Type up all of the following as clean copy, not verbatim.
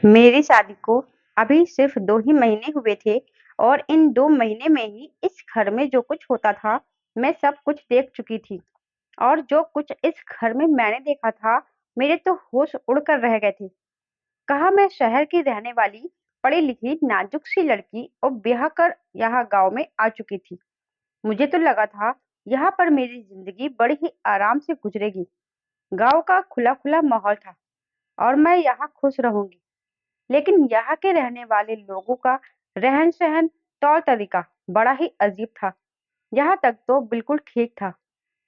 मेरी शादी को अभी सिर्फ 2 ही महीने हुए थे और इन 2 महीने में ही इस घर में जो कुछ होता था, मैं सब कुछ देख चुकी थी। और जो कुछ इस घर में मैंने देखा था, मेरे तो होश उड़कर रह गए थे। कहाँ मैं शहर की रहने वाली, पढ़ी-लिखी, नाजुक-सी लड़की और ब्याह कर यहाँ गाँव में आ चुकी थी। मुझे तो लगा था, यहाँ पर मेरी ज़िंदगी बड़ी ही आराम से गुज़रेगी। गाँव का खुला-खुला माहौल था और मैं यहाँ खुश रहूँगी। लेकिन यहाँ के रहने वाले लोगों का रहन-सहन, तौर-तरीका बड़ा ही अजीब था। यहाँ तक तो बिल्कुल ठीक था,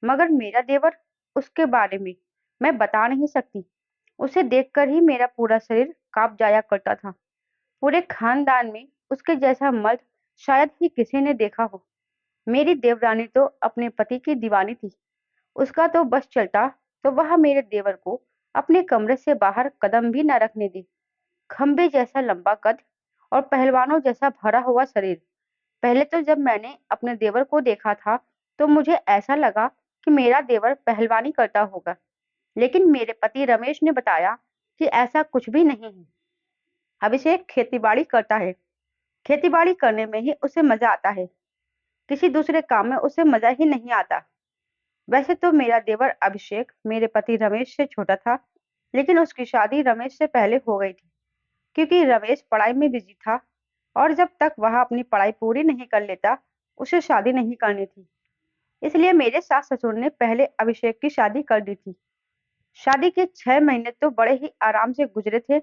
मगर मेरा देवर, उसके बारे में मैं बता नहीं सकती। उसे देखकर ही मेरा पूरा शरीर काँप जाया करता था। पूरे खानदान में उसके जैसा मर्द शायद ही किसी ने देखा हो। मेरी देवरानी तो अपने पति की दीवानी थी। उसका तो बस चलता तो वह मेरे देवर को अपने कमरे से बाहर कदम भी न रखने दी। खंबे जैसा लंबा कद और पहलवानों जैसा भरा हुआ शरीर। पहले तो जब मैंने अपने देवर को देखा था, तो मुझे ऐसा लगा कि मेरा देवर पहलवानी करता होगा। लेकिन मेरे पति रमेश ने बताया कि ऐसा कुछ भी नहीं है। अभिषेक खेतीबाड़ी करता है। खेतीबाड़ी करने में ही उसे मजा आता है। किसी दूसरे काम में उसे मजा ही नहीं आता। वैसे तो मेरा देवर अभिषेक मेरे पति रमेश से छोटा था, लेकिन उसकी शादी रमेश से पहले हो गई थी। क्योंकि रमेश पढ़ाई में बिजी था और जब तक वह अपनी पढ़ाई पूरी नहीं कर लेता, उसे शादी नहीं करनी थी। इसलिए मेरे सास-ससुर ने पहले अभिषेक की शादी कर दी थी। शादी के 6 महीने तो बड़े ही आराम से गुजरे थे,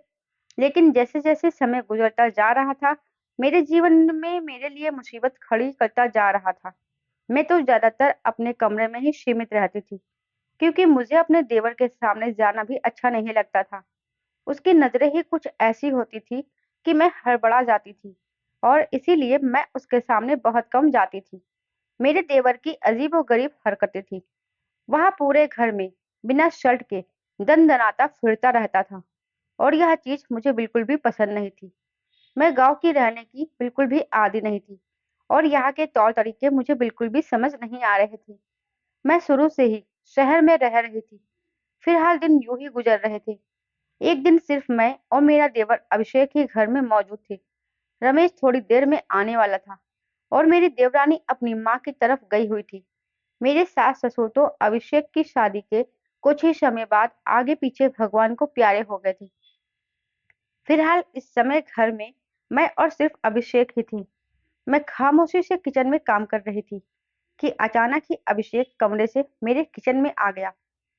लेकिन जैसे-जैसे समय गुजरता जा रहा था, मेरे जीवन में मेरे लिए मुसीबत खड़ी करता जा रहा था। मैं तो ज़्यादातर अपने कमरे में ही सीमित रहती थी, क्योंकि मुझे अपने देवर के सामने जाना भी अच्छा नहीं लगता था। उसकी नज़रें ही कुछ ऐसी होती थी कि मैं हड़बड़ा जाती थी और इसीलिए मैं उसके सामने बहुत कम जाती थी। मेरे देवर की अजीबो-गरीब हरकतें थी। वह पूरे घर में बिना शर्ट के दनदनाता फिरता रहता था और यह चीज़ मुझे बिल्कुल भी पसंद नहीं थी। मैं गाँव की रहने की बिल्कुल भी आदी नहीं थी और यहाँ के तौर-तरीके मुझे बिल्कुल भी समझ नहीं आ रहे थे। मैं शुरू से ही शहर में रह रही थी। फिलहाल दिन यूँ ही गुजर रहे थे। एक दिन सिर्फ मैं और मेरा देवर अभिषेक ही घर में मौजूद थे। रमेश थोड़ी देर में आने वाला था और मेरी देवरानी अपनी माँ की तरफ गई हुई थी। मेरे सास-ससुर तो अभिषेक की शादी के कुछ ही समय बाद आगे-पीछे भगवान को प्यारे हो गए थे। फिलहाल इस समय घर में मैं और सिर्फ अभिषेक ही थी। मैं खामोशी से किचन में काम कर रही थी कि अचानक ही अभिषेक कमरे से मेरे किचन में आ गया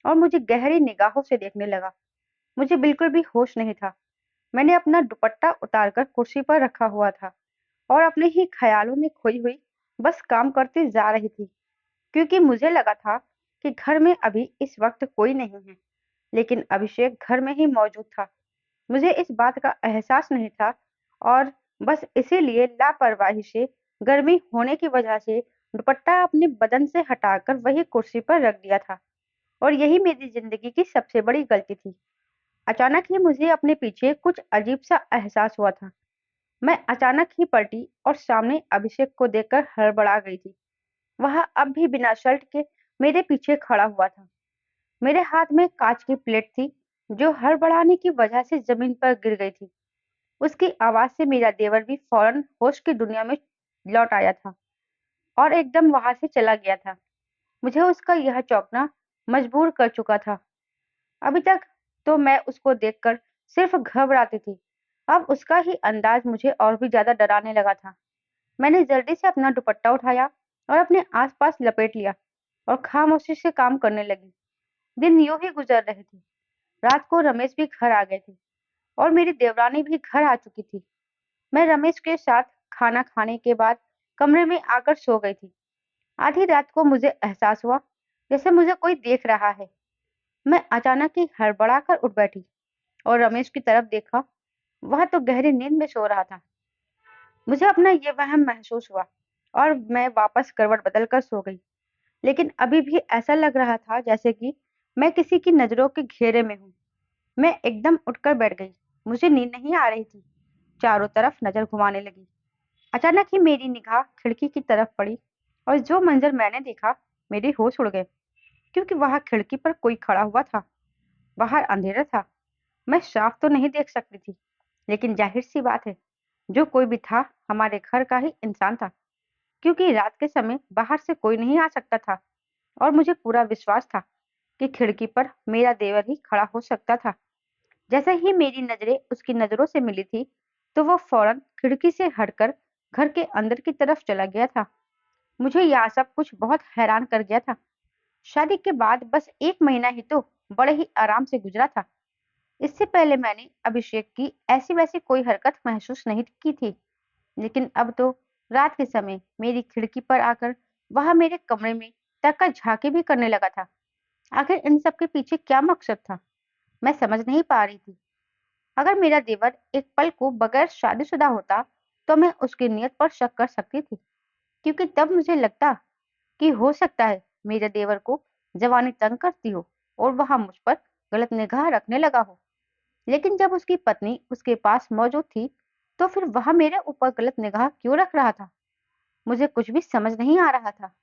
और मुझे गहरी निगाहों से देखने लगा। मुझे बिल्कुल भी होश नहीं था। मैंने अपना दुपट्टा उतारकर कुर्सी पर रखा हुआ था और अपने ही ख्यालों में खोई हुई बस काम करती जा रही थी, क्योंकि मुझे लगा था कि घर में अभी इस वक्त कोई नहीं है। लेकिन अभिषेक घर में ही मौजूद था। मुझे इस बात का एहसास नहीं था और बस इसीलिए लापरवाही से, गर्मी होने की वजह से दुपट्टा अपने बदन से हटाकर वही कुर्सी पर रख दिया था और यही मेरी जिंदगी की सबसे बड़ी गलती थी। अचानक ही मुझे अपने पीछे कुछ अजीब सा एहसास हुआ था। मैं अचानक ही पलटी और सामने अभिषेक को देखकर हड़बड़ा गई थी। वह अब भी बिना शर्ट के मेरे पीछे खड़ा हुआ था। मेरे हाथ में कांच की प्लेट थी, जो हड़बड़ाने की वजह से जमीन पर गिर गई थी। उसकी आवाज से मेरा देवर भी फौरन होश की दुनिया में लौट आया था और एकदम वहां से चला गया था। मुझे उसका यह चौंकना मजबूर कर चुका था। अभी तक तो मैं उसको देखकर सिर्फ घबराती थी। अब उसका ही अंदाज मुझे और भी ज्यादा डराने लगा था। मैंने जल्दी से अपना दुपट्टा उठाया और अपने आसपास लपेट लिया और खामोशी से काम करने लगी। दिन यूं ही गुजर रहे थे। रात को रमेश भी घर आ गए थे और मेरी देवरानी भी घर आ चुकी थी। मैं रमेश के साथ खाना खाने के बाद कमरे में आकर सो गई थी। आधी रात को मुझे एहसास हुआ जैसे मुझे कोई देख रहा है। मैं अचानक ही हड़बड़ा कर उठ बैठी और रमेश की तरफ देखा। वह तो गहरी नींद में सो रहा था। मुझे अपना ये वहम महसूस हुआ और मैं वापस करवट बदल कर सो गई। लेकिन अभी भी ऐसा लग रहा था जैसे कि मैं किसी की नजरों के घेरे में हूँ। मैं एकदम उठकर बैठ गई। मुझे नींद नहीं आ रही थी। चारों तरफ नजर घुमाने लगी। अचानक ही मेरी निगाह खिड़की की तरफ पड़ी और जो मंजर मैंने देखा, मेरे होश उड़ गए, क्योंकि वहां खिड़की पर कोई खड़ा हुआ था। बाहर अंधेरा था। मैं साफ तो नहीं देख सकती थी, लेकिन जाहिर सी बात है, जो कोई भी था हमारे घर का ही इंसान था, क्योंकि रात के समय बाहर से कोई नहीं आ सकता था और मुझे पूरा विश्वास था कि खिड़की पर मेरा देवर ही खड़ा हो सकता था। जैसे ही मेरी नजरें उसकी नजरों से मिली थी, तो वो फौरन खिड़की से हटकर घर के अंदर की तरफ चला गया था। मुझे यह सब कुछ बहुत हैरान कर गया था। शादी के बाद बस 1 महीना ही तो बड़े ही आराम से गुजरा था। इससे पहले मैंने अभिषेक की ऐसी वैसी कोई हरकत महसूस नहीं की थी, लेकिन अब तो रात के समय मेरी खिड़की पर आकर वह मेरे कमरे में तक झांकी भी करने लगा था। आखिर इन सब के पीछे क्या मकसद था, मैं समझ नहीं पा रही थी। अगर मेरा देवर एक पल को बगैर शादीशुदा होता, तो मैं उसकी नीयत पर शक कर सकती थी, क्योंकि तब मुझे लगता कि हो सकता है मेरे देवर को जवानी तंग करती हो और वह मुझ पर गलत निगाह रखने लगा हो। लेकिन जब उसकी पत्नी उसके पास मौजूद थी, तो फिर वह मेरे ऊपर गलत निगाह क्यों रख रहा था? मुझे कुछ भी समझ नहीं आ रहा था।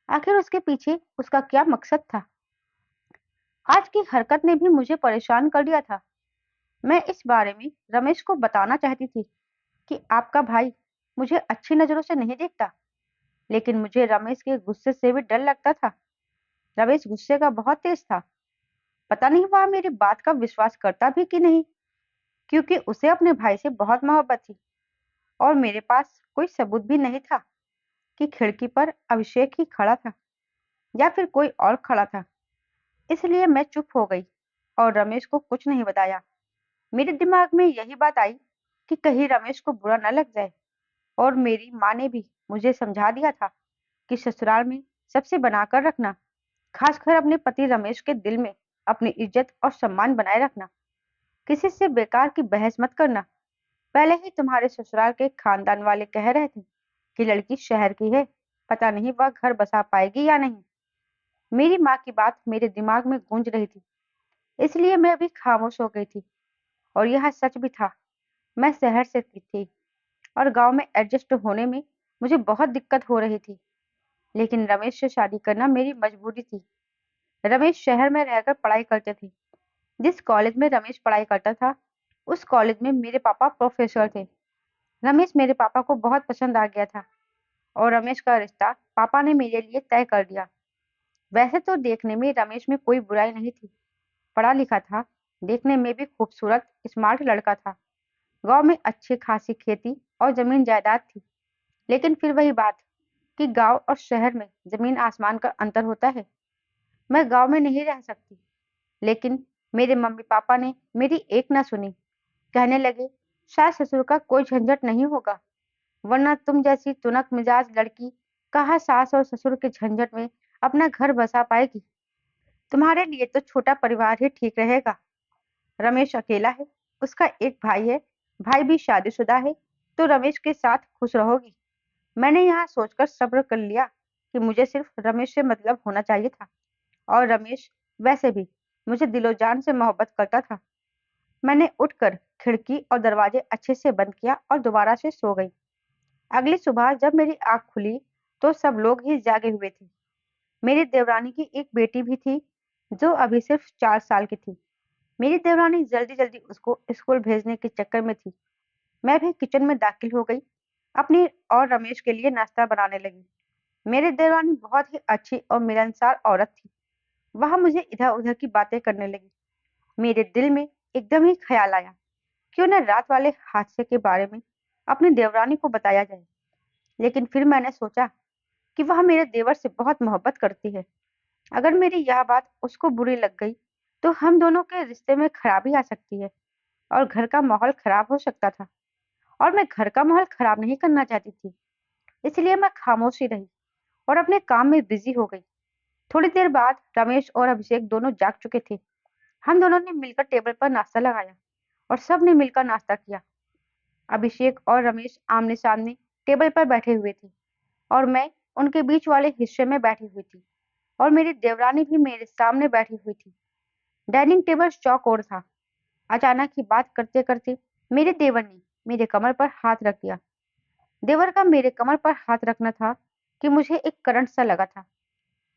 आखिर उसके पीछे उसका क्या मकसद था? आज की हरकत ने भी मुझे परेशान कर दिया था। मैं इस बारे में रमेश को बताना चाहती थी कि आपका भाई मुझे अच्छी नजरों से नहीं देखता, लेकिन मुझे रमेश के गुस्से से भी डर लगता था। रमेश गुस्से का बहुत तेज था। पता नहीं वह मेरी बात का विश्वास करता भी कि नहीं, क्योंकि उसे अपने भाई से बहुत मोहब्बत थी और मेरे पास कोई सबूत भी नहीं था कि खिड़की पर अभिषेक ही खड़ा था या फिर कोई और खड़ा था। इसलिए मैं चुप हो गई और रमेश को कुछ नहीं बताया। मेरे दिमाग में यही बात आई कि कहीं रमेश को बुरा न लग जाए, और मेरी माँ ने भी मुझे समझा दिया था कि ससुराल में सबसे बनाकर रखना, खासकर अपने पति रमेश के दिल में अपनी इज्जत और सम्मान बनाए रखना। किसी से बेकार की बहस मत करना। पहले ही तुम्हारे ससुराल के खानदान वाले कह रहे थे कि लड़की शहर की है, पता नहीं वह घर बसा पाएगी या नहीं। मेरी माँ की बात मेरे दिमाग में गूंज रही थी, इसलिए मैं अभी खामोश हो गई थी। और यह सच भी था। मैं शहर से थी और गांव में एडजस्ट होने में मुझे बहुत दिक्कत हो रही थी, लेकिन रमेश से शादी करना मेरी मजबूरी थी। रमेश शहर में रहकर पढ़ाई करते थे। जिस कॉलेज में रमेश पढ़ाई करता था, उस कॉलेज में मेरे पापा प्रोफेसर थे। रमेश मेरे पापा को बहुत पसंद आ गया था और रमेश का रिश्ता पापा ने मेरे लिए तय कर दिया। वैसे तो देखने में रमेश में कोई बुराई नहीं थी, पढ़ा लिखा था, देखने में भी खूबसूरत स्मार्ट लड़का था। गांव में अच्छी खासी खेती और जमीन जायदाद थी। लेकिन फिर वही बात कि गांव और शहर में जमीन आसमान का अंतर होता है। मैं गांव में नहीं रह सकती, लेकिन मेरे मम्मी पापा ने मेरी एक ना सुनी। कहने लगे, सास ससुर का कोई झंझट नहीं होगा, वरना तुम जैसी तुनक मिजाज लड़की कहाँ सास और ससुर के झंझट में अपना घर बसा पाएगी। तुम्हारे लिए तो छोटा परिवार ही ठीक रहेगा। रमेश अकेला है, उसका एक भाई है, भाई भी शादीशुदा है, तो रमेश के साथ खुश रहोगी। मैंने यहाँ सोचकर सब्र कर लिया कि मुझे सिर्फ रमेश से मतलब होना चाहिए था, और रमेश वैसे भी मुझे दिलो जान से मोहब्बत करता था। मैंने उठकर खिड़की और दरवाजे अच्छे से बंद किया और दोबारा से सो गई। अगली सुबह जब मेरी आंख खुली, तो सब लोग ही जागे हुए थे। मेरी देवरानी की एक बेटी भी थी, जो अभी सिर्फ 4 साल की थी। मेरी देवरानी जल्दी जल्दी उसको स्कूल भेजने के चक्कर में थी। मैं भी किचन में दाखिल हो गई, अपनी और रमेश के लिए नाश्ता बनाने लगी। मेरी देवरानी बहुत ही अच्छी और मिलनसार औरत थी। वह मुझे इधर उधर की बातें करने लगी। मेरे दिल में एकदम ही ख्याल आया, क्यों न रात वाले हादसे के बारे में अपनी देवरानी को बताया जाए। लेकिन फिर मैंने सोचा कि वह मेरे देवर से बहुत मोहब्बत करती है। अगर मेरी यह बात उसको बुरी लग गई, तो हम दोनों के रिश्ते में खराबी आ सकती है और घर का माहौल खराब हो सकता था। और मैं घर का माहौल खराब नहीं करना चाहती थी, इसलिए मैं खामोशी रही और अपने काम में बिजी हो गई। थोड़ी देर बाद रमेश और अभिषेक दोनों जाग चुके थे। हम दोनों ने मिलकर टेबल पर नाश्ता लगाया और सब ने मिलकर नाश्ता किया। अभिषेक और रमेश आमने सामने टेबल पर बैठे हुए थे और मैं उनके बीच वाले हिस्से में बैठी हुई थी, और मेरी देवरानी भी मेरे सामने बैठी हुई थी। डाइनिंग टेबल चौकोर था। अचानक ही बात करते करते मेरे देवर ने मेरे कमर पर हाथ रख दिया। देवर का मेरे कमर पर हाथ रखना था कि मुझे एक करंट सा लगा था।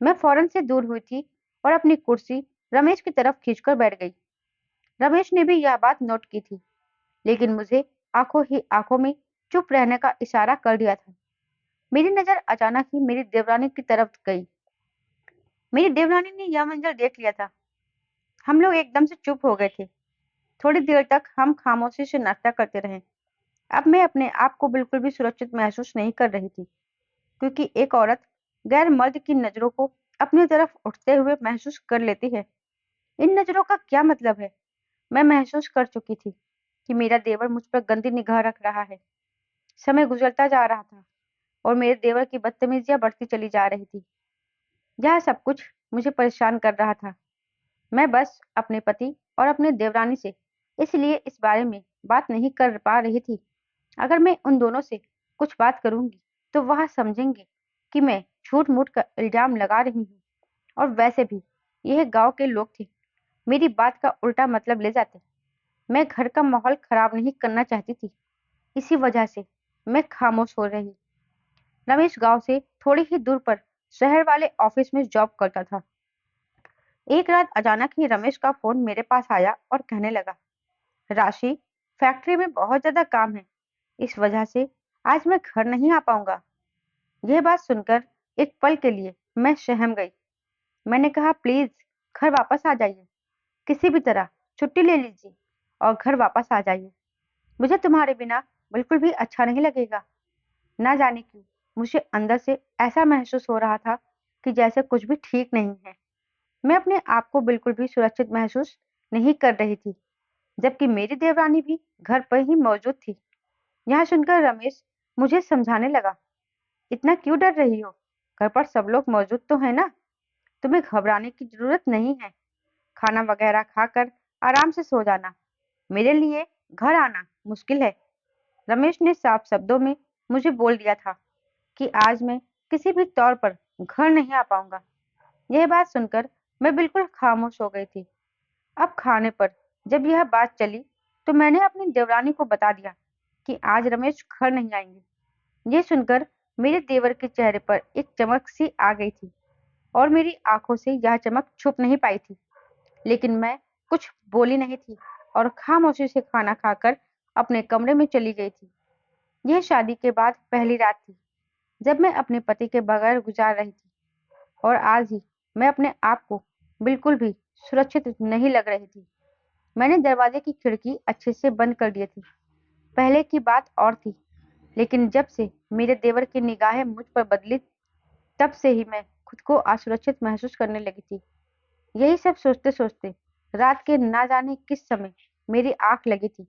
मैं फौरन से दूर हुई थी और अपनी कुर्सी रमेश की तरफ खींचकर बैठ गई। रमेश ने भी यह बात नोट की थी। लेकिन मुझे आंखों ही आंखों में चुप रहने का इशारा कर दिया था। मेरी नजर अचानक ही मेरी देवरानी की तरफ गई। मेरी देवरानी ने यह मंजर देख लिया था। हम लोग एकदम से चुप हो गए थे। थोड़ी देर तक हम खामोशी से नाश्ता करते रहे। अब मैं अपने आप को बिल्कुल भी सुरक्षित महसूस नहीं कर रही थी, क्योंकि एक औरत गैर मर्द की नजरों को अपनी तरफ उठते हुए महसूस कर लेती है। इन नजरों का क्या मतलब है? मैं महसूस कर चुकी थी कि मेरा देवर मुझ पर गंदी निगाह रख रहा है। समय गुजरता जा रहा था और मेरे देवर की बदतमीजियां बढ़ती चली जा रही थी। यह सब कुछ मुझे परेशान कर रहा था। मैं बस अपने पति और अपने देवरानी से इसलिए इस बारे में बात नहीं कर पा रही थी। अगर मैं उन दोनों से कुछ बात करूंगी तो वह समझेंगे कि मैं झूठ मूठ का इल्जाम लगा रही हूँ। और वैसे भी यह गांव के लोग थे, मेरी बात का उल्टा मतलब ले जाते। मैं घर का माहौल खराब नहीं करना चाहती थी, इसी वजह से मैं खामोश हो रही। रमेश गांव से थोड़ी ही दूर पर शहर वाले ऑफिस में जॉब करता था। एक रात अचानक ही रमेश का फोन मेरे पास आया और कहने लगा, राशि, फैक्ट्री में बहुत ज्यादा काम है, इस वजह से आज मैं घर नहीं आ पाऊंगा। यह बात सुनकर एक पल के लिए मैं सहम गई। मैंने कहा, प्लीज घर वापस आ जाइए, किसी भी तरह छुट्टी ले लीजिए और घर वापस आ जाइए। मुझे तुम्हारे बिना बिल्कुल भी अच्छा नहीं लगेगा। ना जाने क्यों मुझे अंदर से ऐसा महसूस हो रहा था कि जैसे कुछ भी ठीक नहीं है। मैं अपने आप को बिल्कुल भी सुरक्षित महसूस नहीं कर रही थी, जबकि मेरी देवरानी भी घर पर ही मौजूद थी। यह सुनकर रमेश मुझे समझाने लगा, इतना क्यों डर रही हो? घर पर सब लोग मौजूद तो है ना, तुम्हें घबराने की जरूरत नहीं है। खाना वगैरह खाकर आराम से सो जाना। मेरे लिए घर आना मुश्किल है। रमेश ने साफ शब्दों में मुझे बोल दिया था कि आज मैं किसी भी तौर पर घर नहीं आ पाऊंगा। यह बात सुनकर मैं बिल्कुल खामोश हो गई थी। अब खाने पर जब यह बात चली तो मैंने अपनी देवरानी को बता दिया कि आज रमेश घर नहीं आएंगे। ये सुनकर मेरे देवर के चेहरे पर एक चमक सी आ गई थी और मेरी आंखों से यह चमक छुप नहीं पाई थी। लेकिन मैं कुछ बोली नहीं थी और खामोशी से खाना खाकर अपने कमरे में चली गई थी। यह शादी के बाद पहली रात थी जब मैं अपने पति के बगैर गुजार रही थी, और आज ही मैं अपने आप को बिल्कुल भी सुरक्षित नहीं लग रही थी। मैंने दरवाजे की खिड़की अच्छे से बंद कर दी थी। पहले की बात और थी, लेकिन जब से मेरे देवर की निगाहें मुझ पर बदली, तब से ही मैं खुद को असुरक्षित महसूस करने लगी थी। यही सब सोचते सोचते रात के ना जाने किस समय मेरी आंख लगी थी।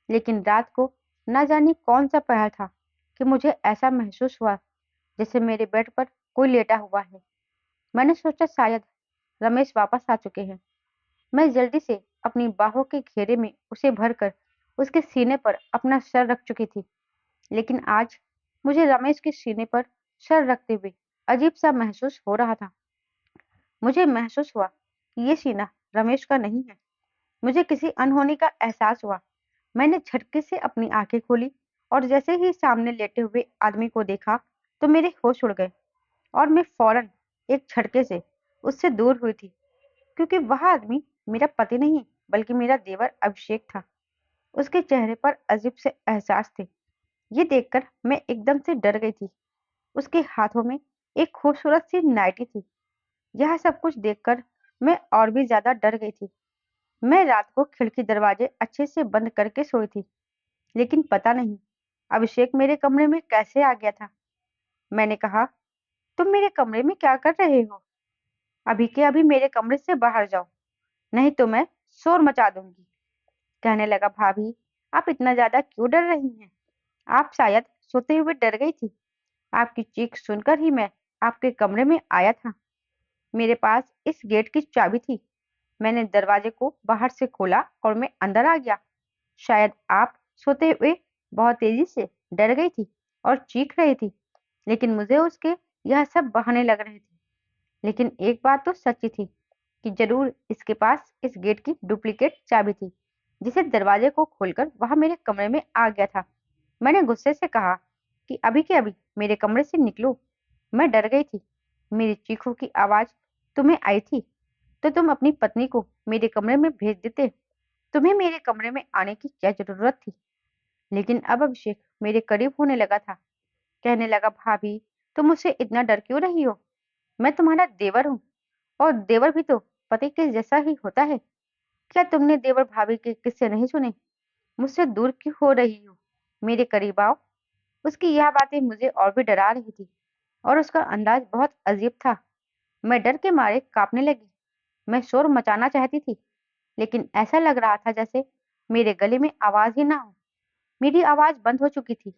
लेकिन रात को ना जाने कौन सा पहर था कि मुझे ऐसा महसूस हुआ जैसे मेरे बेड पर कोई लेटा हुआ है। मैंने सोचा शायद रमेश वापस आ चुके हैं। मैं जल्दी से अपनी बाहों के घेरे में उसे भरकर उसके सीने पर अपना सर रख चुकी थी। लेकिन आज मुझे रमेश के सीने पर सर रखते हुए अजीब सा महसूस हो रहा था। मुझे महसूस हुआ कि ये सीना रमेश का नहीं है। मुझे किसी अनहोनी का एहसास हुआ। मैंने झटके से अपनी आंखें खोली और जैसे ही सामने लेटे हुए आदमी को देखा तो मेरे होश उड़ गए और मैं फौरन एक झटके से उससे दूर हुई थी, क्योंकि वह आदमी मेरा पति नहीं बल्कि मेरा देवर अभिषेक था। उसके चेहरे पर अजीब से एहसास थे। ये देखकर मैं एकदम से डर गई थी। उसके हाथों में एक खूबसूरत सी नाइटी थी। यह सब कुछ देखकर मैं और भी ज्यादा डर गई थी। मैं रात को खिड़की दरवाजे अच्छे से बंद करके सोई थी, लेकिन पता नहीं अभिषेक मेरे कमरे में कैसे आ गया था। मैंने कहा, तुम मेरे कमरे में क्या कर रहे हो? अभी के अभी मेरे कमरे से बाहर जाओ, नहीं तो मैं शोर मचा दूंगी। कहने लगा, भाभी, आप इतना ज्यादा क्यों डर रही हैं? आप शायद सोते हुए डर गई थी। आपकी चीख सुनकर ही मैं आपके कमरे में आया था। मेरे पास इस गेट की चाबी थी। मैंने दरवाजे को बाहर से खोला और मैं अंदर आ गया। शायद आप सोते हुए बहुत तेजी से डर गई थी और चीख रही थी, लेकिन मुझे उसके यह सब बहाने लग रहे थे। लेकिन एक बात तो सच्ची थी कि जरूर इसके पास इस गेट की डुप्लीकेट चाबी थी, जिसे दरवाजे को खोलकर वह मेरे कमरे में आ गया था। मैंने गुस्से से कहा कि अभी के अभी मेरे कमरे से निकलो। मैं डर गई थी। मेरी चीखों की आवाज तुम्हें आई थी तो तुम अपनी पत्नी को मेरे कमरे में भेज देते। तुम्हें मेरे कमरे में आने की क्या जरूरत थी? लेकिन अब अभिषेक मेरे करीब होने लगा था। कहने लगा, भाभी, तुम मुझसे इतना डर क्यों रही हो? मैं तुम्हारा देवर हूँ, और देवर भी तो पति के जैसा ही होता है। क्या तुमने देवर भाभी के किस्से नहीं सुने? मुझसे दूर क्यों हो रही हो? मेरे करीब आओ। उसकी यह बातें मुझे और भी डरा रही थी, और उसका अंदाज बहुत अजीब था। मैं डर के मारे कांपने लगी। मैं शोर मचाना चाहती थी, लेकिन ऐसा लग रहा था जैसे मेरे गले में आवाज ही ना हो। मेरी आवाज बंद हो चुकी थी,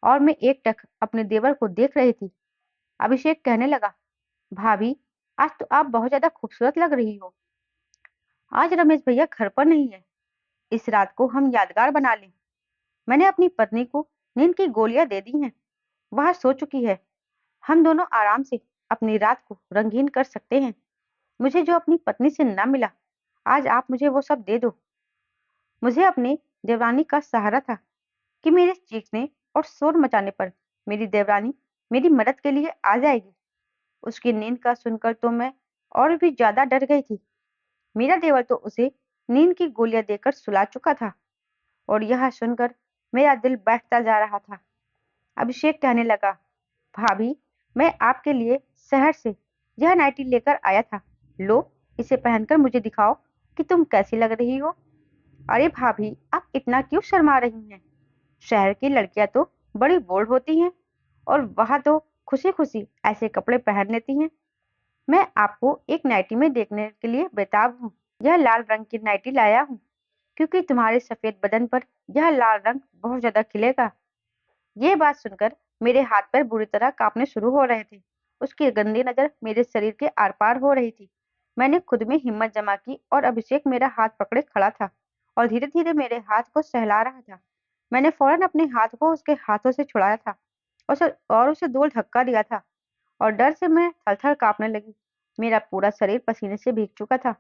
और मैं एकटक अपने देवर को देख रही थी। अभिषेक कहने लगा, भाभी, आज तो आप बहुत ज्यादा खूबसूरत लग रही हो। आज रमेश भैया घर पर नहीं है। इस रात को हम यादगार बना लें। मैंने अपनी पत्नी को नींद की गोलियां दे दी हैं। वह सो चुकी है। हम दोनों आराम से अपनी रात को रंगीन कर सकते हैं। मुझे जो अपनी पत्नी से न मिला, आज आप मुझे वो सब दे दो। मुझे अपने देवरानी का सहारा था कि मेरे चीखने और शोर मचाने पर मेरी देवरानी मेरी मदद के लिए आ जाएगी। उसकी नींद का सुनकर तो मैं और भी ज्यादा डर गई थी। मेरा देवर तो उसे नींद की गोलियां देकर सुला चुका था, और यह सुनकर मेरा दिल बैठता जा रहा था। अभिषेक कहने लगा, भाभी, मैं आपके लिए शहर से यह नाइटी लेकर आया था। लो, इसे पहनकर मुझे दिखाओ कि तुम कैसी लग रही हो। अरे भाभी, आप इतना क्यों शर्मा रही हैं? शहर की लड़कियां तो बड़ी बोल्ड होती हैं, और वहां तो खुशी खुशी ऐसे कपड़े पहन लेती हैं। मैं आपको एक नाइटी में देखने के लिए बेताब हूँ। यह लाल रंग की नाइटी लाया हूँ, क्योंकि तुम्हारे सफेद बदन पर यह लाल रंग बहुत ज्यादा खिलेगा। ये बात सुनकर मेरे हाथ पैर बुरी तरह कांपने शुरू हो रहे थे। उसकी गंदी नजर मेरे शरीर के आर पार हो रही थी। मैंने खुद में हिम्मत जमा की, और अभिषेक मेरा हाथ पकड़े खड़ा था और धीरे धीरे मेरे हाथ को सहला रहा था। मैंने फौरन अपने हाथ को उसके हाथों से छुड़ाया था, और उसे दो धक्का दिया था, और डर से मैं थर-थर काँपने लगी। मेरा पूरा शरीर पसीने से भीग चुका था।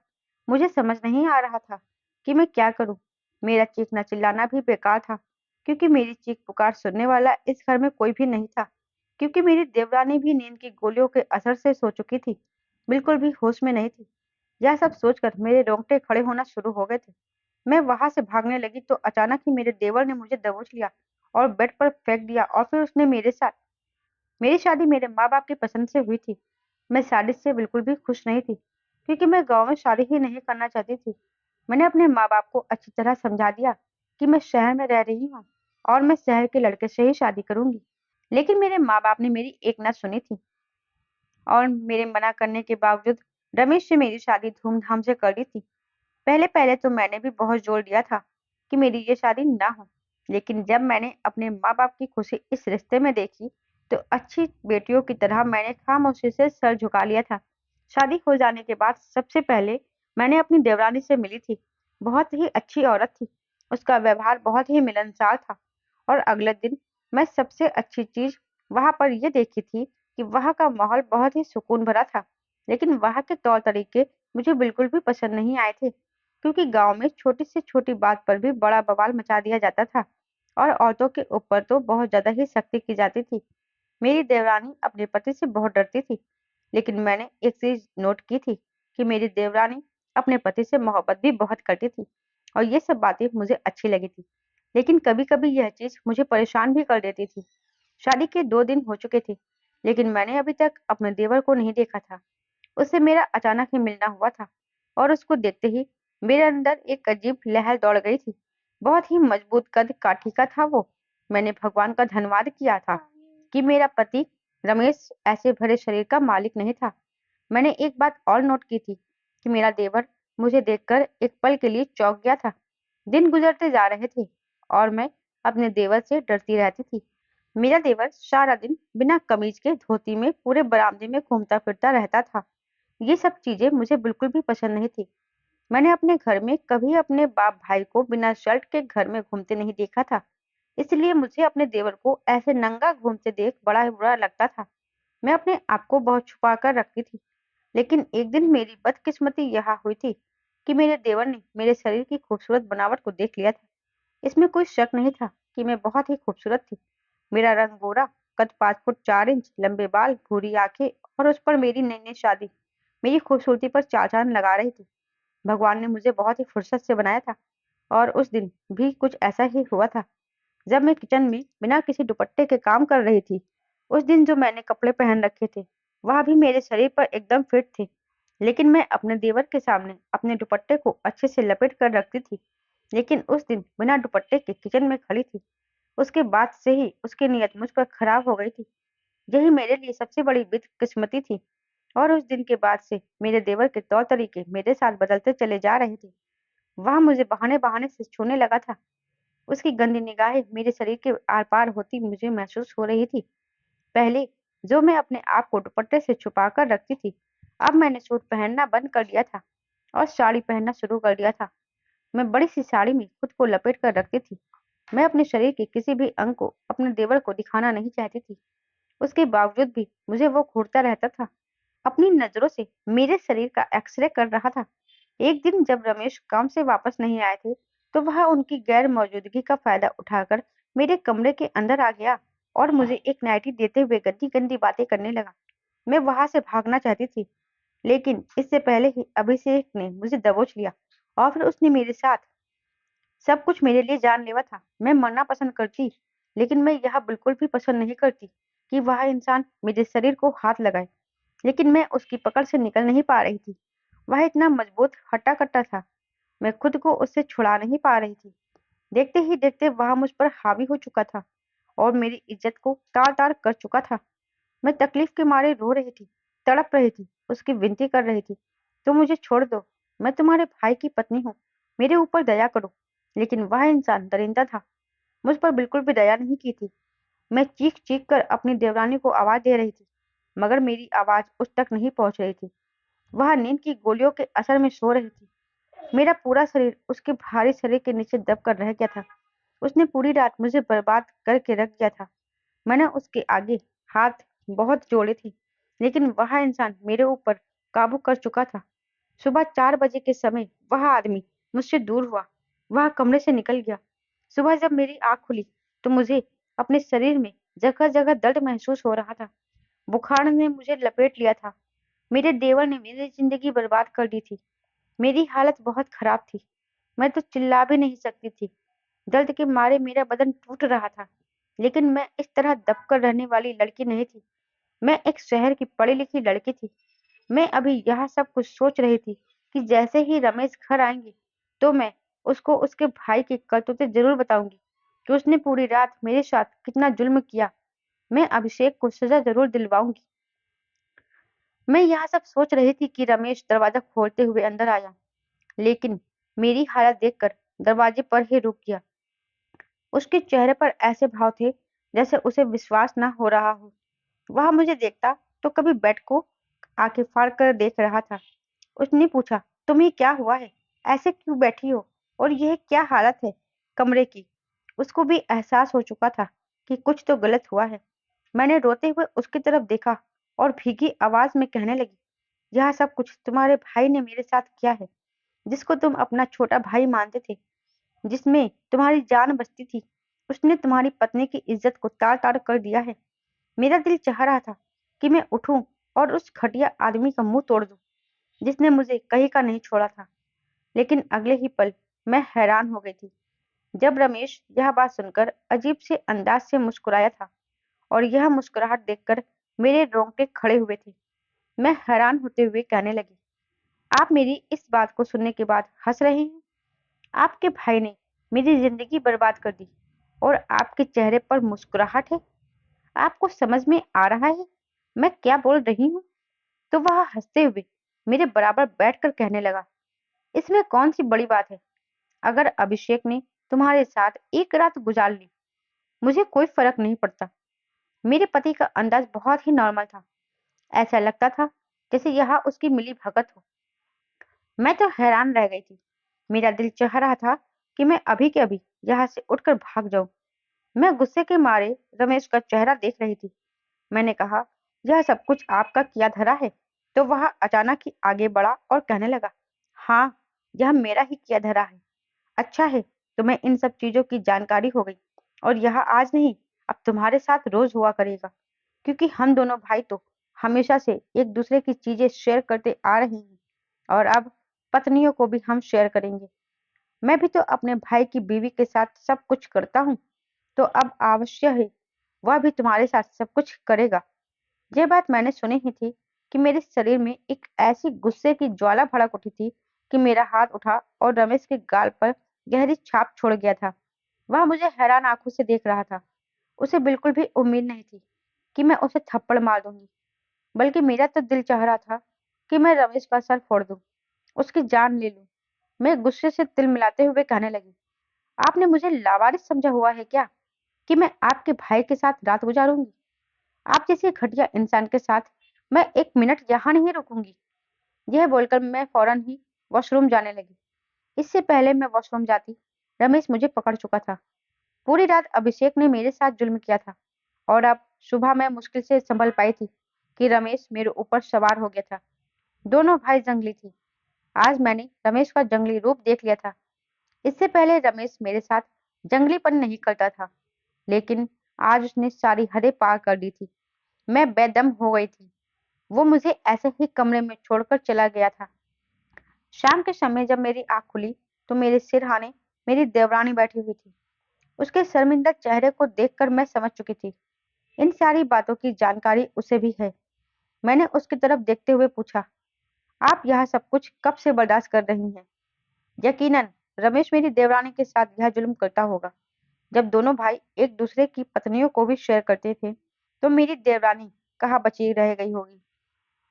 मुझे समझ नहीं आ रहा था कि मैं क्या करूँ? मेरा चीखना-चिल्लाना भी बेकार था, क्योंकि मेरी चीख-पुकार सुनने वाला इस घर में कोई भी नहीं था। क्योंकि मेरी देवरानी भी नींद की गोलियों के असर से सो चुकी थी, बिल्कुल भी होश में नहीं थी। यह सब सोचकर मेरे रोंगटे खड़े होना शुरू हो गए थे। मैं वहां से भागने लगी तो अचानक ही मेरे देवर ने मुझे दबोच लिया और बेड पर फेंक दिया, और फिर उसने मेरी शादी मेरे माँ-बाप की पसंद से हुई थी। मैं शादी से बिल्कुल भी खुश नहीं थी, क्योंकि मैं गाँव में शादी ही नहीं करना चाहती थी। मैंने अपने माँ-बाप को अच्छी तरह समझा दिया कि मैं शहर में रह रही हूँ, और मैं शहर के लड़के से ही शादी करूंगी। लेकिन मेरे माँ-बाप ने मेरी एक न सुनी थी, और मेरे मना करने के बावजूद रमेश से मेरी शादी धूमधाम से कर दी थी। पहले-पहले तो मैंने भी बहुत जोर दिया था कि मेरी ये शादी ना हो, लेकिन जब मैंने अपने माँ-बाप की खुशी इस रिश्ते में देखी, तो अच्छी बेटियों की तरह मैंने खामोशी से सर झुका लिया था। शादी हो जाने के बाद सबसे पहले मैंने अपनी देवरानी से मिली थी। बहुत ही अच्छी औरत थी। उसका व्यवहार बहुत ही मिलनसार था, और अगले दिन मैं सबसे अच्छी चीज़ वहाँ पर ये देखी थी कि वहाँ का माहौल बहुत ही सुकून भरा था। लेकिन वहाँ के तौर-तरीके मुझे बिल्कुल भी पसंद नहीं आए थे। क्योंकि गांव में छोटी से छोटी बात पर भी बड़ा बवाल मचा दिया जाता था, और औरतों के ऊपर तो बहुत ज्यादा ही सख्ती की जाती थी। मेरी देवरानी अपने पति से बहुत डरती थी, लेकिन मैंने एक चीज नोट की थी कि मेरी देवरानी अपने पति से मोहब्बत भी बहुत करती थी, और ये सब बातें मुझे अच्छी लगी थी। लेकिन कभी कभी यह चीज मुझे परेशान भी कर देती थी। शादी के 2 दिन हो चुके थे, लेकिन मैंने अभी तक अपने देवर को नहीं देखा था। उससे मेरा अचानक ही मिलना हुआ था, और उसको देखते ही मेरे अंदर एक अजीब लहर दौड़ गई थी। बहुत ही मजबूत कद काठी का था वो। मैंने भगवान का धन्यवाद किया था कि मेरा पति रमेश ऐसे भरे शरीर का मालिक नहीं था। मैंने एक बात और नोट की थी कि मेरा देवर मुझे देखकर एक पल के लिए चौंक गया था। दिन गुजरते जा रहे थे, और मैं अपने देवर से डरती रहती थी। मेरा देवर सारा दिन बिना कमीज के धोती में पूरे बरामदे में घूमता फिरता रहता था। ये सब चीजें मुझे बिल्कुल भी पसंद नहीं थी। मैंने अपने घर में कभी अपने बाप भाई को बिना शर्ट के घर में घूमते नहीं देखा था। इसलिए मुझे अपने देवर को ऐसे नंगा घूमते देख बड़ा बुरा लगता था। मैं अपने आप को बहुत छुपा कर रखती थी। लेकिन एक दिन मेरी बदकिस्मती यह हुई थी कि मेरे देवर ने मेरे शरीर की खूबसूरत बनावट को देख लिया था। इसमें कोई शक नहीं था कि मैं बहुत ही खूबसूरत थी। मेरा रंग गोरा, कद 5 फुट 4 इंच, लंबे बाल, भूरी आंखें, और उस पर मेरी नई नई शादी मेरी खूबसूरती पर चार चांद लगा रही थी। भगवान ने मुझे बहुत ही फुर्सत से बनाया था। और उस दिन भी कुछ ऐसा ही हुआ था। जब मैं किचन में बिना किसी दुपट्टे के काम कर रही थी, उस दिन जो मैंने कपड़े पहन रखे थे, वह भी मेरे शरीर पर एकदम फिट थे। लेकिन मैं अपने देवर के सामने अपने दुपट्टे को अच्छे से लपेट कर रखती थी। लेकिन उस दिन बिना दुपट्टे के किचन में खड़ी थी। उसके बाद से ही उसकी नीयत मुझ पर खराब हो गई थी। यही मेरे लिए सबसे बड़ी बदकिस्मती थी। और उस दिन के बाद से मेरे देवर के तौर तरीके मेरे साथ बदलते चले जा रहे थे। वह मुझे बहाने-बहाने से छूने लगा था। उसकी गंदी निगाहें मेरे शरीर के आर-पार होती मुझे महसूस हो रही थी। पहले जो मैं अपने आप को दुपट्टे से छुपाकर रखती थी, अब मैंने सूट पहनना बंद कर दिया था और साड़ी पहनना शुरू कर दिया था। मैं बड़ी-सी साड़ी में खुद को लपेट कर रखती थी। मैं अपने शरीर के किसी भी अंग को अपने देवर को दिखाना नहीं चाहती थी। उसके बावजूद भी मुझे वो घूरता रहता था। अपनी नज़रों से मेरे शरीर का एक्स-रे कर रहा था। एक दिन जब रमेश काम से वापस नहीं आए थे, तो वह उनकी गैर मौजूदगी का फ़ायदा उठाकर मेरे कमरे के अंदर आ गया और मुझे एक नाइटी देते हुए गंदी-गंदी बातें करने लगा। मैं वहाँ से भागना चाहती थी, लेकिन इससे पहले ही अभिषेक ने मुझे दबोच लिया और फिर उसने मेरे साथ सब कुछ मेरे लिए जानलेवा था। मैं मरना पसंद करती, लेकिन मैं यह बिल्कुल भी पसंद नहीं करती कि वह इंसान मेरे शरीर को हाथ लगाए। लेकिन मैं उसकी पकड़ से निकल नहीं पा रही थी। वह इतना मजबूत हट्टा-कट्टा था, मैं खुद को उससे छुड़ा नहीं पा रही थी। देखते ही देखते वह मुझ पर हावी हो चुका था और मेरी इज्जत को तार-तार कर चुका था। मैं तकलीफ के मारे रो रही थी, तड़प रही थी, उसकी विनती कर रही थी, "तुम मुझे छोड़ दो, मैं तुम्हारे भाई की पत्नी हूँ, मेरे ऊपर दया करो।" लेकिन वह इंसान दरिंदा था, मुझ पर बिल्कुल भी दया नहीं की थी। मैं चीख-चीख कर अपनी देवरानी को आवाज़ दे रही थी, मगर मेरी आवाज़ उस तक नहीं पहुँच रही थी। वह नींद की गोलियों के असर में सो रही थी। मेरा पूरा शरीर उसके भारी शरीर के नीचे दबकर रह गया था। उसने पूरी रात मुझे बर्बाद करके रख दिया था। मैंने उसके आगे हाथ बहुत जोड़े थे, लेकिन वह इंसान मेरे ऊपर काबू कर चुका था। सुबह 4 बजे के समय वह आदमी मुझसे दूर हुआ। वह कमरे से निकल गया। सुबह जब मेरी आँख खुली, तो मुझे अपने शरीर में जगह-जगह दर्द महसूस हो रहा था। बुखार ने मुझे लपेट लिया था। मेरे देवर ने मेरी ज़िंदगी बर्बाद कर दी थी। मेरी हालत बहुत खराब थी। मैं तो चिल्ला भी नहीं सकती थी। दर्द के मारे मेरा बदन टूट रहा था। लेकिन मैं इस तरह दबकर रहने वाली लड़की नहीं थी। मैं एक शहर की पढ़ी-लिखी लड़की थी। मैं अभी यह सब कुछ सोच रही थी कि जैसे ही रमेश घर आएँगे, तो मैं उसको उसके भाई की करतूतें ज़रूर बताऊँगी कि उसने पूरी रात मेरे साथ कितना ज़ुल्म किया। मैं अभिषेक को सज़ा ज़रूर दिलवाऊँगी। मैं यह सब सोच रही थी कि रमेश दरवाज़ा खोलते हुए अंदर आया, लेकिन मेरी हालत देखकर दरवाजे पर ही रुक गया। उसके चेहरे पर ऐसे भाव थे, जैसे उसे विश्वास न हो रहा हो। वह मुझे देखता तो कभी बेड को आंखें फाड़ कर देख रहा था। उसने पूछा, तुम्हें क्या हुआ है? ऐसे क्यों बैठी हो? और यह क्या हालत है कमरे की? उसको भी एहसास हो चुका था कि कुछ तो गलत हुआ है। मैंने रोते हुए उसकी तरफ देखा और भीगी आवाज में कहने लगी, यह सब कुछ तुम्हारे भाई ने मेरे साथ किया है, जिसको तुम अपना छोटा भाई मानते थे, जिसमें तुम्हारी जान बसती थी। उसने तुम्हारी पत्नी की इज्जत को तार-तार कर दिया है। मेरा दिल चाह रहा था कि मैं उठूं और उस घटिया आदमी का मुंह तोड़ दूं, जिसने मुझे कहीं का नहीं छोड़ा था। लेकिन अगले ही पल मैं हैरान हो गई थी, जब रमेश यह बात सुनकर अजीब से अंदाज से मुस्कुराया था और यह मुस्कुराहट देखकर मेरे रोंगटे खड़े हुए थे। मैं हैरान होते हुए कहने लगी, आप मेरी इस बात को सुनने के बाद हंस रहे हैं? आपके भाई ने मेरी जिंदगी बर्बाद कर दी और आपके चेहरे पर मुस्कुराहट है? आपको समझ में आ रहा है मैं क्या बोल रही हूँ? तो वह हंसते हुए मेरे बराबर बैठकर कहने लगा, इसमें कौन सी बड़ी बात है? अगर अभिषेक ने तुम्हारे साथ एक रात गुजार ली, मुझे कोई फर्क नहीं पड़ता। मेरे पति का अंदाज बहुत ही नॉर्मल था। ऐसा लगता था जैसे यह उसकी मिली भगत हो। मैं तो हैरान रह गई थी। मेरा दिल चाह रहा था कि मैं अभी के अभी यहाँ से उठकर भाग जाऊं। मैं गुस्से के मारे रमेश का चेहरा देख रही थी। मैंने कहा, यह सब कुछ आपका किया धरा है? तो वह अचानक ही आगे बढ़ा और कहने लगा, हाँ, यह मेरा ही किया धरा है। अच्छा है, तुम्हें इन सब चीजों की जानकारी हो गई और यह आज नहीं, अब तुम्हारे साथ रोज हुआ करेगा, क्योंकि हम दोनों भाई तो हमेशा से एक दूसरे की चीजें शेयर करते आ रहे हैं और अब पत्नियों को भी हम शेयर करेंगे। मैं भी तो अपने भाई की बीवी के साथ सब कुछ करता हूँ, तो अब आवश्यक है वह भी तुम्हारे साथ सब कुछ करेगा। यह बात मैंने सुनी ही थी कि मेरे शरीर में एक ऐसी गुस्से की ज्वाला भड़क उठी थी कि मेरा हाथ उठा और रमेश के गाल पर गहरी छाप छोड़ गया था। वह मुझे हैरान आंखों से देख रहा था। उसे बिल्कुल भी उम्मीद नहीं थी कि मैं उसे थप्पड़ मार दूंगी, बल्कि मेरा तो दिल चाह रहा था कि मैं रमेश का सर फोड़ दूं, उसकी जान ले लूं। मैं गुस्से से तिल मिलाते हुए कहने लगी, आपने मुझे लावारिस समझा हुआ है क्या कि मैं आपके भाई के साथ रात गुजारूंगी? आप जैसे घटिया इंसान के साथ मैं एक मिनट यहाँ नहीं रुकूंगी। यह बोलकर मैं फौरन ही वॉशरूम जाने लगी। इससे पहले मैं वॉशरूम जाती, रमेश मुझे पकड़ चुका था। पूरी रात अभिषेक ने मेरे साथ जुल्म किया था और अब सुबह मैं मुश्किल से संभल पाई थी कि रमेश मेरे ऊपर सवार हो गया था। दोनों भाई जंगली थे। आज मैंने रमेश का जंगली रूप देख लिया था। इससे पहले रमेश मेरे साथ जंगलीपन नहीं करता था, लेकिन आज उसने सारी हदें पार कर दी थी। मैं बेदम हो गई थी। वो मुझे ऐसे ही कमरे में छोड़कर चला गया था। शाम के समय जब मेरी आंख खुली तो मेरे सिरहाने मेरी देवरानी बैठी हुई थी। उसके शर्मिंदा चेहरे को देखकर मैं समझ चुकी थी, इन सारी बातों की जानकारी उसे भी है। मैंने उसकी तरफ देखते हुए पूछा, आप यह सब कुछ कब से बर्दाश्त कर रही हैं? यकीनन रमेश मेरी देवरानी के साथ यह जुल्म करता होगा। जब दोनों भाई एक दूसरे की पत्नियों को भी शेयर करते थे, तो मेरी देवरानी कहाँ बची रह गई होगी।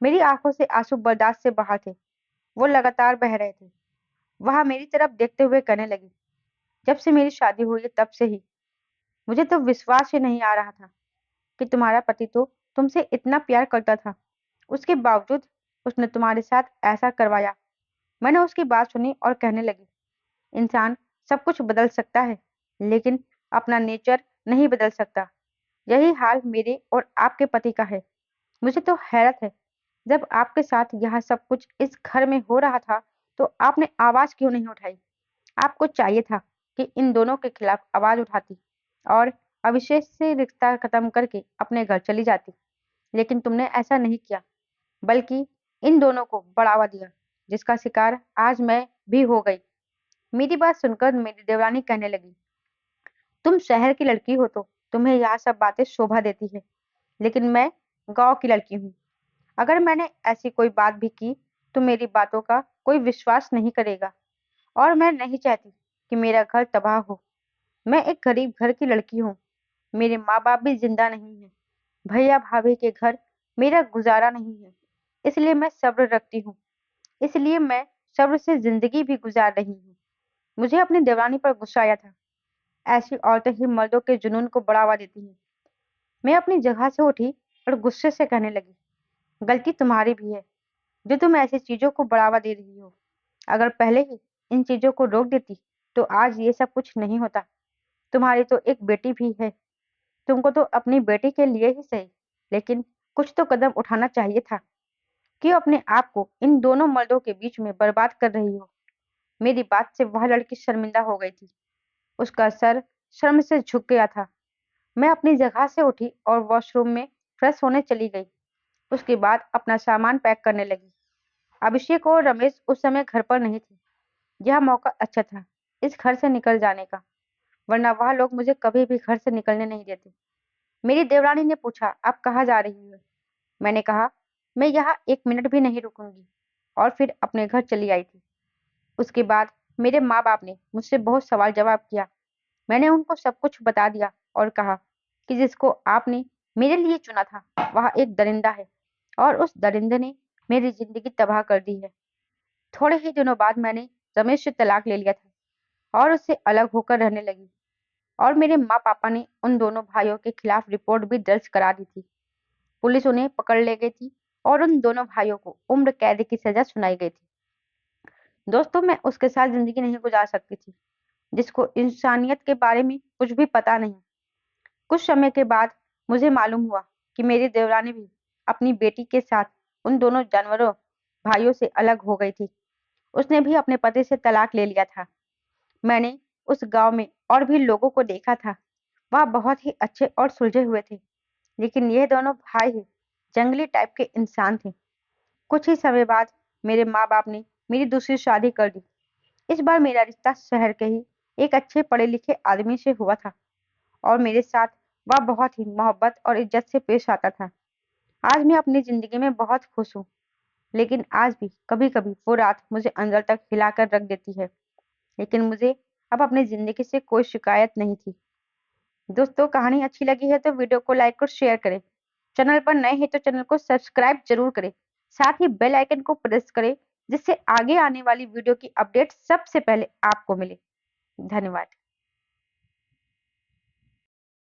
मेरी आंखों से आंसू बर्दाश्त से बाहर थे। वो लगातार बह रहे थे। वह मेरी तरफ देखते हुए कहने लगी, जब से मेरी शादी हुई है तब से ही मुझे तो विश्वास ही नहीं आ रहा था कि तुम्हारा पति तो तुमसे इतना प्यार करता था। उसके बावजूद उसने तुम्हारे साथ ऐसा करवाया। मैंने उसकी बात सुनी और कहने लगी, इंसान सब कुछ बदल सकता है, लेकिन अपना नेचर नहीं बदल सकता। यही हाल मेरे और आपके पति का है। मुझे तो हैरत है, जब आपके साथ यह सब कुछ इस घर में हो रहा था, तो आपने आवाज क्यों नहीं उठाई? आपको चाहिए था कि इन दोनों के खिलाफ आवाज उठाती और अविशेष से रिश्ता खत्म करके अपने घर चली जाती। लेकिन तुमने ऐसा नहीं किया, बल्कि इन दोनों को बढ़ावा दिया, जिसका शिकार आज मैं भी हो गई। मेरी बात सुनकर मेरी देवरानी कहने लगी, तुम शहर की लड़की हो तो तुम्हें यह सब बातें शोभा देती है, लेकिन मैं गांव की लड़की हूँ। अगर मैंने ऐसी कोई बात भी की तो मेरी बातों का कोई विश्वास नहीं करेगा, और मैं नहीं चाहती कि मेरा घर तबाह हो। मैं एक गरीब घर की लड़की हूँ। मेरे माँ बाप भी जिंदा नहीं है। भैया भाभी के घर मेरा गुजारा नहीं है। इसलिए मैं सब्र रखती हूँ। इसलिए मैं सब्र से जिंदगी भी गुजार रही हूँ। मुझे अपनी देवरानी पर गुस्सा आया था। ऐसी औरतें ही मर्दों के जुनून को बढ़ावा देती हैं। मैं अपनी जगह से उठी और गुस्से से कहने लगी, गलती तुम्हारी भी है जो तुम ऐसी चीजों को बढ़ावा दे रही हो। अगर पहले ही इन चीजों को रोक देती तो आज ये सब कुछ नहीं होता। तुम्हारी तो एक बेटी भी है। तुमको तो अपनी बेटी के लिए ही सही, लेकिन कुछ तो कदम उठाना चाहिए था। क्यों अपने आप को इन दोनों मर्दों के बीच में बर्बाद कर रही हो? मेरी बात से वह लड़की शर्मिंदा हो गई थी। उसका सर शर्म से झुक गया था। मैं अपनी जगह से उठी और वॉशरूम में फ्रेश होने चली गई। उसके बाद अपना सामान पैक करने लगी। अभिषेक और रमेश उस समय घर पर नहीं थे। यह मौका अच्छा था इस घर से निकल जाने का, वरना वह लोग मुझे कभी भी घर से निकलने नहीं देते। मेरी देवरानी ने पूछा, आप कहाँ जा रही हो? मैंने कहा, मैं यहाँ एक मिनट भी नहीं रुकूंगी, और फिर अपने घर चली आई थी। उसके बाद मेरे माँ बाप ने मुझसे बहुत सवाल जवाब किया। मैंने उनको सब कुछ बता दिया और कहा कि जिसको आपने मेरे लिए चुना था वह एक दरिंदा है, और उस दरिंदे ने मेरी जिंदगी तबाह कर दी है। थोड़े ही दिनों बाद मैंने रमेश से तलाक ले लिया था और उससे अलग होकर रहने लगी, और मेरे माँ पापा ने उन दोनों भाइयों के खिलाफ रिपोर्ट भी दर्ज करा दी थी। पुलिस उन्हें पकड़ ले गई थी और उन दोनों भाइयों को उम्र कैद की सजा सुनाई गई थी। दोस्तों, मैं उसके साथ जिंदगी नहीं गुजार सकती थी जिसको इंसानियत के बारे में कुछ भी पता नहीं। कुछ समय के बाद मुझे मालूम हुआ कि मेरी देवरानी भी अपनी बेटी के साथ उन दोनों जानवरों भाइयों से अलग हो गई थी। उसने भी अपने पति से तलाक ले लिया था। मैंने उस गांव में और भी लोगों को देखा था। वह बहुत ही अच्छे और सुलझे हुए थे, लेकिन ये दोनों भाई ही जंगली टाइप के इंसान थे। कुछ ही समय बाद मेरे माँ बाप ने मेरी दूसरी शादी कर दी। इस बार मेरा रिश्ता शहर के ही एक अच्छे पढ़े-लिखे आदमी से हुआ था और मेरे साथ वह बहुत ही मोहब्बत और इज़्ज़त से पेश आता था। आज मैं अपनी ज़िंदगी में बहुत खुश हूँ, लेकिन आज भी कभी-कभी वो रात मुझे अंदर तक हिलाकर रख देती है। लेकिन मुझे अब अपनी ज़िंदगी से कोई शिकायत नहीं थी। दोस्तों, कहानी अच्छी लगी है तो वीडियो को लाइक और शेयर करें। चैनल पर नए हैं तो चैनल को सब्सक्राइब ज़रूर करें। साथ ही बेल आइकन को प्रेस करें, जिससे आगे आने वाली वीडियो की अपडेट सबसे पहले आपको मिले। धन्यवाद।